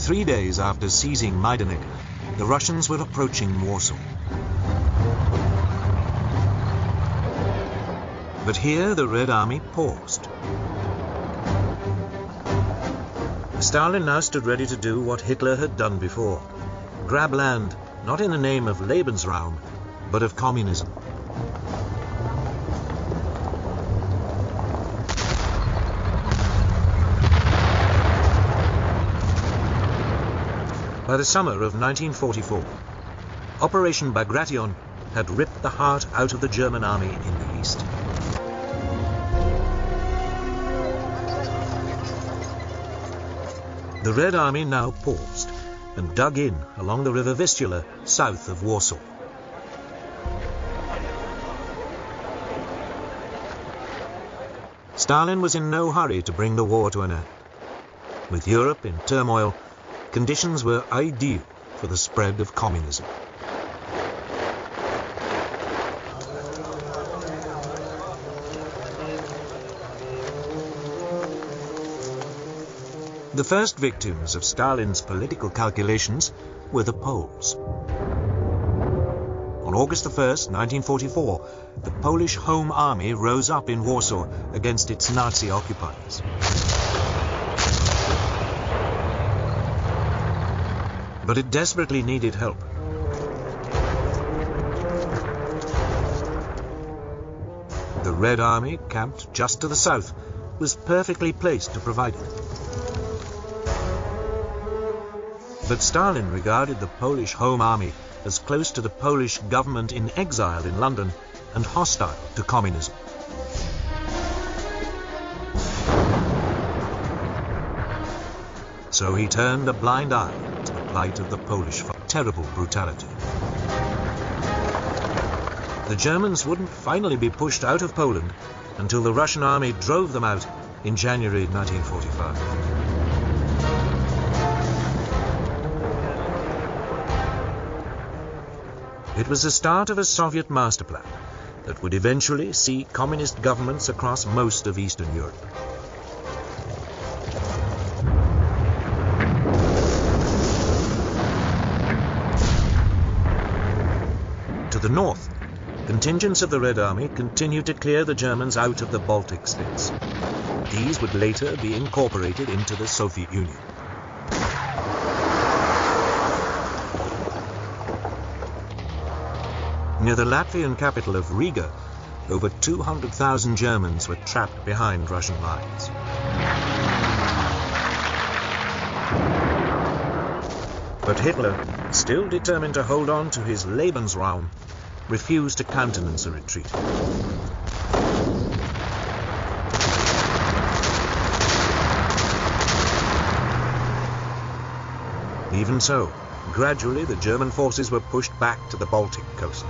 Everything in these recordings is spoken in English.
3 days after seizing Majdanek, the Russians were approaching Warsaw. But here the Red Army paused. Stalin now stood ready to do what Hitler had done before: grab land, not in the name of Lebensraum, but of communism. By the summer of 1944, Operation Bagration had ripped the heart out of the German army in the east. The Red Army now paused and dug in along the river Vistula, south of Warsaw. Stalin was in no hurry to bring the war to an end. With Europe in turmoil, conditions were ideal for the spread of communism. The first victims of Stalin's political calculations were the Poles. On August 1st, 1944, the Polish Home Army rose up in Warsaw against its Nazi occupiers. But it desperately needed help. The Red Army, camped just to the south, was perfectly placed to provide it. But Stalin regarded the Polish Home Army as close to the Polish government in exile in London and hostile to communism. So he turned a blind eye to the plight of the Polish for terrible brutality. The Germans wouldn't finally be pushed out of Poland until the Russian army drove them out in January 1945. It was the start of a Soviet master plan that would eventually see communist governments across most of Eastern Europe. To the north, contingents of the Red Army continued to clear the Germans out of the Baltic states. These would later be incorporated into the Soviet Union. Near the Latvian capital of Riga, over 200,000 Germans were trapped behind Russian lines. But Hitler, still determined to hold on to his Lebensraum, refused to countenance a retreat. Even so, gradually the German forces were pushed back to the Baltic coast.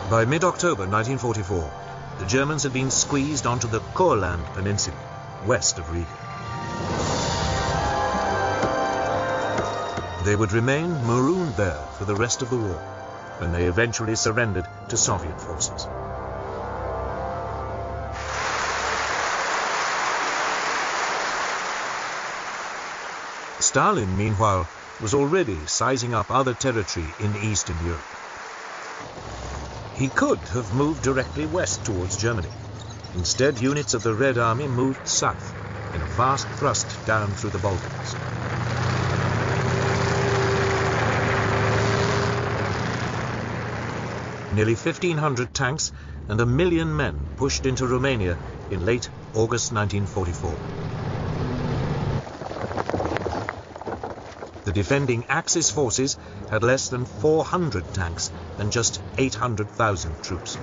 By mid-October 1944, the Germans had been squeezed onto the Courland Peninsula, west of Riga. They would remain marooned there for the rest of the war, when they eventually surrendered to Soviet forces. Stalin, meanwhile, was already sizing up other territory in Eastern Europe. He could have moved directly west towards Germany. Instead, units of the Red Army moved south in a fast thrust down through the Balkans. Nearly 1,500 tanks and 1 million men pushed into Romania in late August 1944. The defending Axis forces had less than 400 tanks and just 800,000 troops.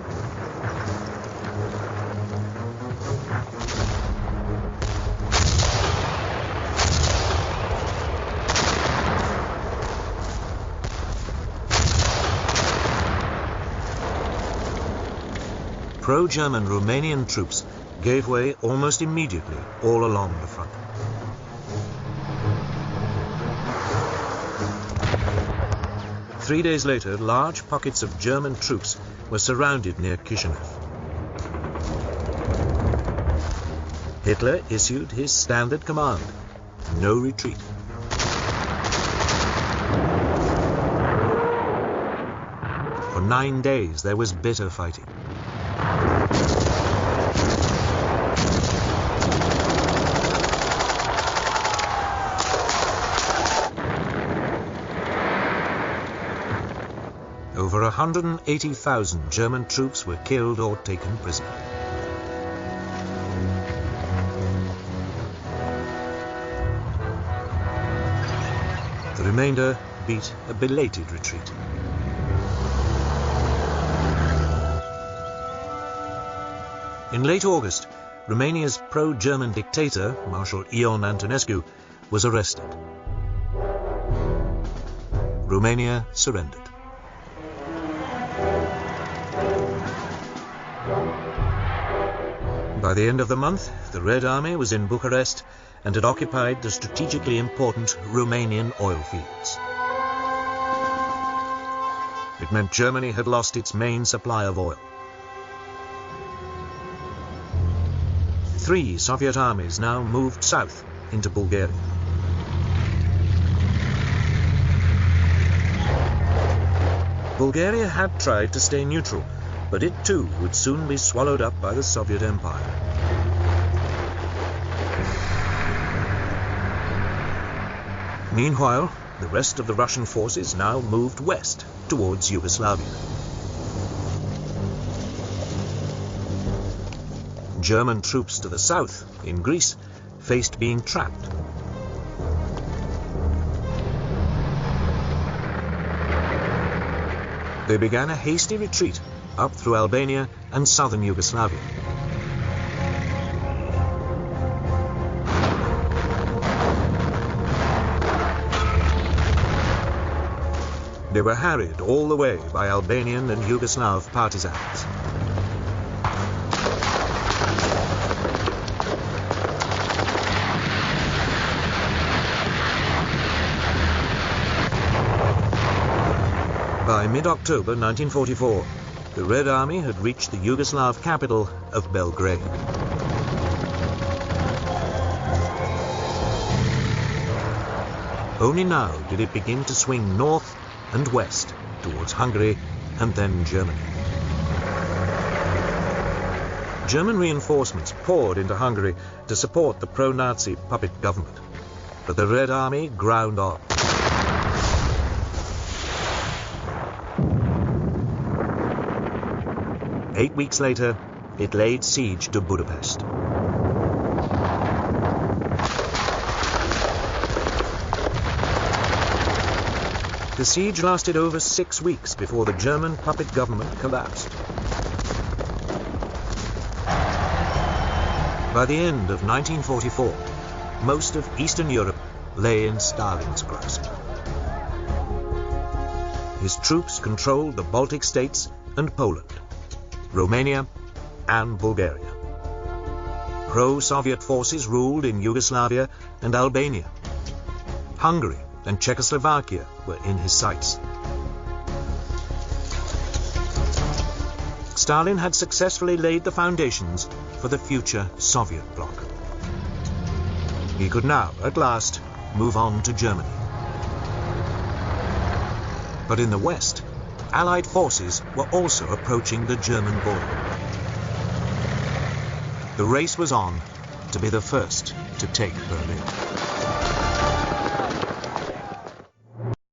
Pro-German Romanian troops gave way almost immediately all along the front. Three days later, large pockets of German troops were surrounded near Chisinau. Hitler issued his standard command: no retreat. For 9 days there was bitter fighting. Over 180,000 German troops were killed or taken prisoner. The remainder beat a belated retreat. In late August, Romania's pro-German dictator, Marshal Ion Antonescu, was arrested. Romania surrendered. By the end of the month, the Red Army was in Bucharest and had occupied the strategically important Romanian oil fields. It meant Germany had lost its main supply of oil. 3 Soviet armies now moved south into Bulgaria. Bulgaria had tried to stay neutral, but it too would soon be swallowed up by the Soviet Empire. Meanwhile, the rest of the Russian forces now moved west towards Yugoslavia. German troops to the south, in Greece, faced being trapped. They began a hasty retreat up through Albania and southern Yugoslavia. They were harried all the way by Albanian and Yugoslav partisans. By mid-October 1944, the Red Army had reached the Yugoslav capital of Belgrade. Only now did it begin to swing north and west towards Hungary and then Germany. German reinforcements poured into Hungary to support the pro-Nazi puppet government, but the Red Army ground on. Eight weeks later, it laid siege to Budapest. The siege lasted over 6 weeks before the German puppet government collapsed. By the end of 1944, most of Eastern Europe lay in Stalin's grasp. His troops controlled the Baltic states and Poland, Romania and Bulgaria. Pro-Soviet forces ruled in Yugoslavia and Albania. Hungary and Czechoslovakia were in his sights. Stalin had successfully laid the foundations for the future Soviet bloc. He could now, at last, move on to Germany. But in the West, Allied forces were also approaching the German border. The race was on to be the first to take Berlin.